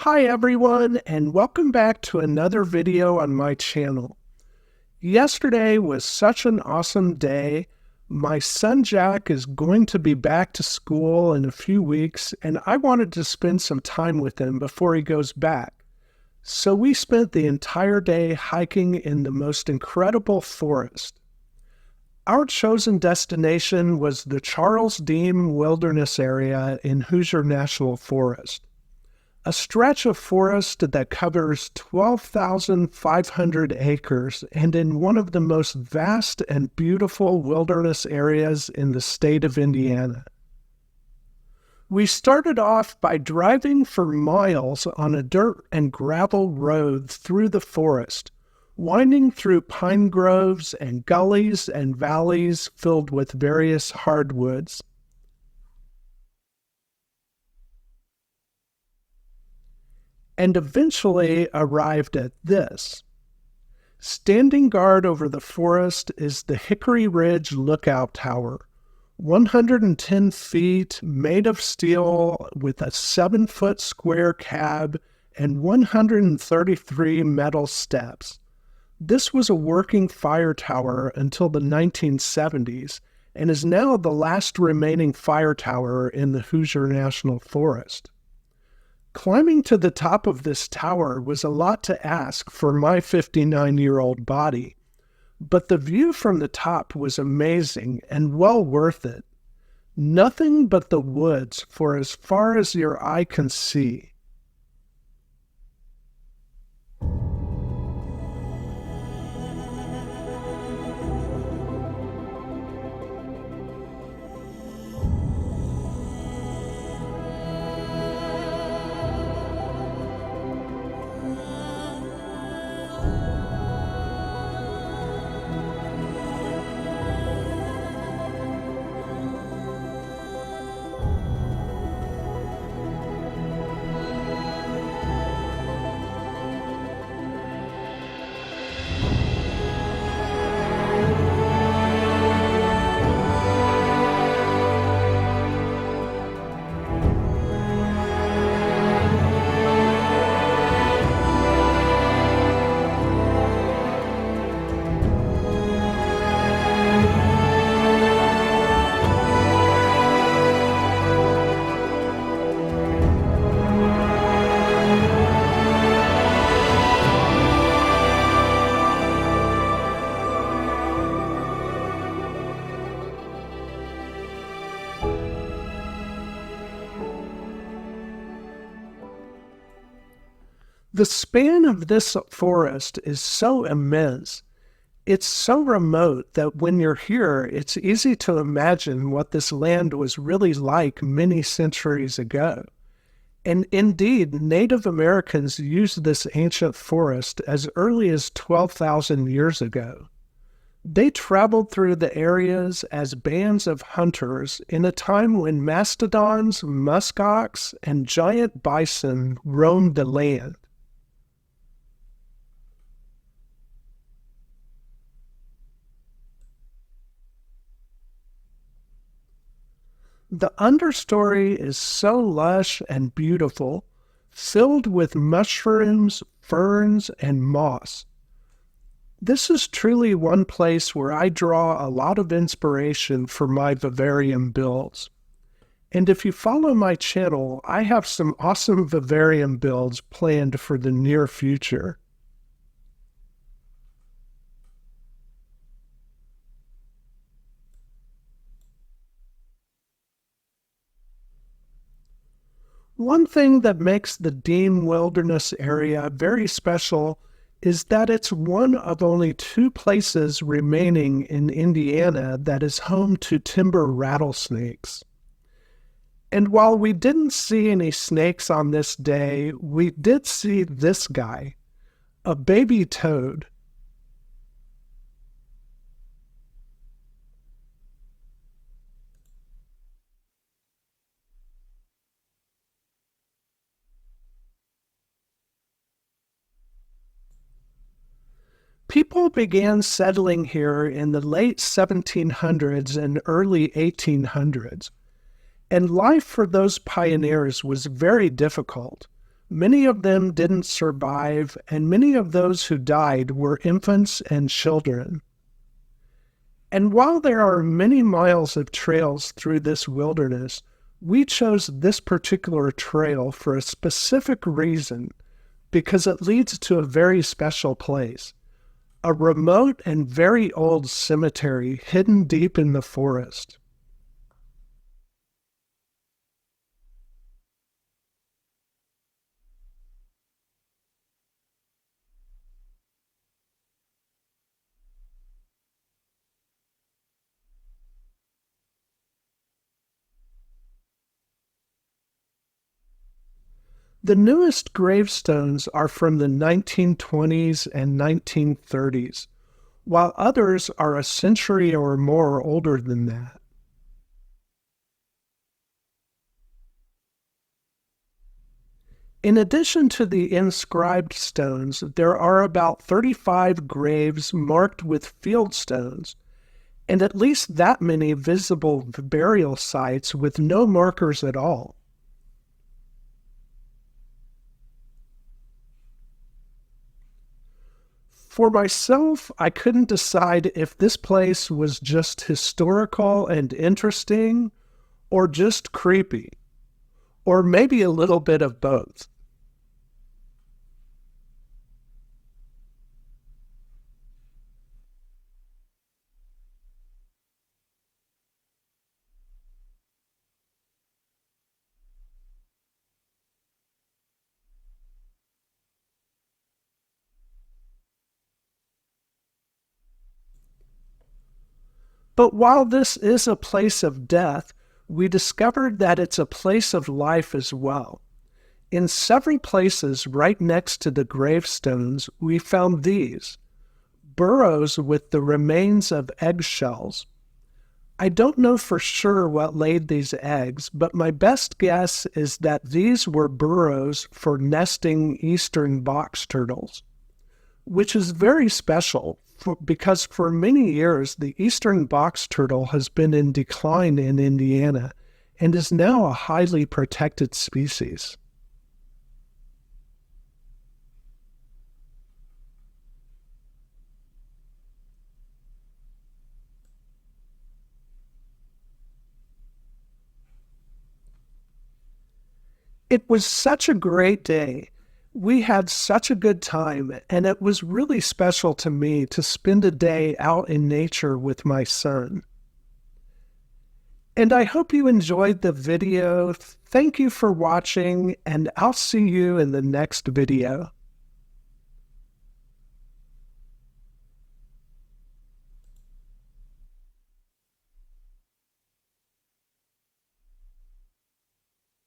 Hi everyone, and welcome back to another video on my channel. Yesterday was such an awesome day. My son Jack is going to be back to school in a few weeks, and I wanted to spend some time with him before he goes back. So we spent the entire day hiking in the most incredible forest. Our chosen destination was the Charles Dean Wilderness Area in Hoosier National Forest, a stretch of forest that covers 12,500 acres and in one of the most vast and beautiful wilderness areas in the state of Indiana. We started off by driving for miles on a dirt and gravel road through the forest, winding through pine groves and gullies and valleys filled with various hardwoods. And eventually arrived at this. Standing guard over the forest is the Hickory Ridge Lookout Tower, 110 feet, made of steel with a 7-foot square cab and 133 metal steps. This was a working fire tower until the 1970s and is now the last remaining fire tower in the Hoosier National Forest. Climbing to the top of this tower was a lot to ask for my 59-year-old body, but the view from the top was amazing and well worth it. Nothing but the woods for as far as your eye can see. The span of this forest is so immense. It's so remote that when you're here, it's easy to imagine what this land was really like many centuries ago. And indeed, Native Americans used this ancient forest as early as 12,000 years ago. They traveled through the areas as bands of hunters in a time when mastodons, muskox, and giant bison roamed the land. The understory is so lush and beautiful, filled with mushrooms, ferns, and moss. This is truly one place where I draw a lot of inspiration for my vivarium builds. And if you follow my channel, I have some awesome vivarium builds planned for the near future. One thing that makes the Dean Wilderness area very special is that it's one of only 2 places remaining in Indiana that is home to timber rattlesnakes. And while we didn't see any snakes on this day, we did see this guy, a baby toad. People began settling here in the late 1700s and early 1800s, and life for those pioneers was very difficult. Many of them didn't survive, and many of those who died were infants and children. And while there are many miles of trails through this wilderness, we chose this particular trail for a specific reason, because it leads to a very special place, a remote and very old cemetery hidden deep in the forest. The newest gravestones are from the 1920s and 1930s, while others are a century or more older than that. In addition to the inscribed stones, there are about 35 graves marked with field stones, and at least that many visible burial sites with no markers at all. For myself, I couldn't decide if this place was just historical and interesting, or just creepy, or maybe a little bit of both. But while this is a place of death, we discovered that it's a place of life as well. In several places right next to the gravestones, we found these burrows with the remains of eggshells. I don't know for sure what laid these eggs, but my best guess is that these were burrows for nesting eastern box turtles, which is very special because for many years the eastern box turtle has been in decline in Indiana and is now a highly protected species. It was such a great day. We had such a good time, and it was really special to me to spend a day out in nature with my son. And I hope you enjoyed the video. Thank you for watching, and I'll see you in the next video.